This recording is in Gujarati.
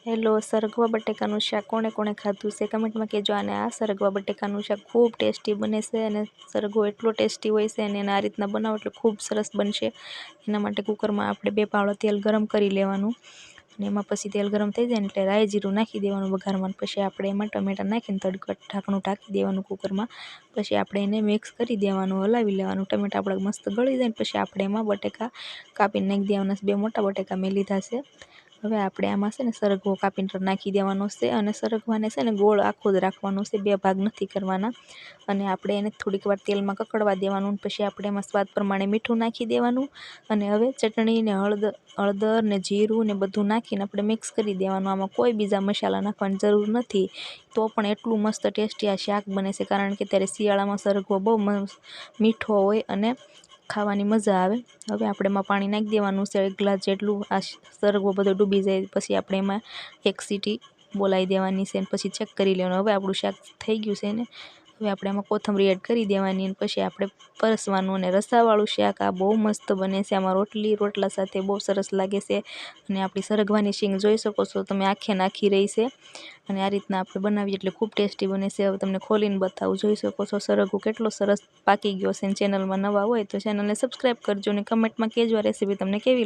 હેલો, સરગવા બટેકાનું શાક કોણે કોણે ખાધું છે કમેન્ટમાં કહેજો. અને આ સરગવા બટેકાનું શાક ખૂબ ટેસ્ટી બને છે અને સરગવો એટલો ટેસ્ટી હોય છે અને એને આ રીતના બનાવો એટલે ખૂબ સરસ બનશે. એના માટે કુકરમાં આપણે 2 પાવડા તેલ ગરમ કરી લેવાનું અને એમાં પછી તેલ ગરમ થઈ જાય ને એટલે રાઈ જીરું નાખી દેવાનું વઘારમાં. પછી આપણે એમાં ટમેટા નાખીને ઢાંકણું ઢાંકી દેવાનું કુકરમાં. પછી આપણે એને મિક્સ કરી દેવાનું, હલાવી લેવાનું. ટમેટા આપણે મસ્ત ગળી જાય ને પછી આપણે એમાં બટેકા કાપીને નાખી દેવાના. 2 મોટા બટેકા મેં લીધા છે. હવે આપણે આમાં છે ને સરગવો કાપીને નાખી દેવાનો છે અને સરગવાને છે ને ગોળ આખો જ રાખવાનો છે, 2 ભાગ નથી કરવાના. અને આપણે એને થોડીક વાર તેલમાં કકડવા દેવાનું. પછી આપણે એમાં સ્વાદ પ્રમાણે મીઠું નાખી દેવાનું અને હવે ચટણી ને હળદર ને જીરું ને બધું નાખીને આપણે મિક્સ કરી દેવાનું. આમાં કોઈ બીજા મસાલા નાખવાની જરૂર નથી, તો પણ એટલું મસ્ત ટેસ્ટી આ શાક બને છે. કારણ કે ત્યારે શિયાળામાં સરગવો બહુ મીઠો હોય અને ખાવાની મજા આવે. હવે આપણે એમાં પાણી નાખી દેવાનું છે 1 ગ્લાસ જેટલું. આ સરગવો બધો ડૂબી જાય પછી આપણે એમાં 1 સીટી બોલાવી દેવાની છે અને પછી ચેક કરી લેવાનું. હવે આપણું શાક થઈ ગયું છે ને હવે આપણે એમાં કોથમરી એડ કરી દેવાની અને પછી આપણે પરસવાનું. અને રસાવાળું શાક આ બહુ મસ્ત બને છે. આમાં રોટલા સાથે બહુ સરસ લાગે છે. અને આપણી સરગવાની શીંગ જોઈ શકો છો તમે, આખે નાખી રહી છે. અને આ રીતના આપણે બનાવીએ એટલે ખૂબ ટેસ્ટી બને છે. હવે તમને ખોલીને બતાવું, જોઈ શકો છો સરગવો કેટલો સરસ પાકી ગયો છે. ચેનલમાં નવા હોય તો ચેનલને સબસ્ક્રાઈબ કરજો અને કમેન્ટમાં કહેજો આ રેસીપી તમને કેવી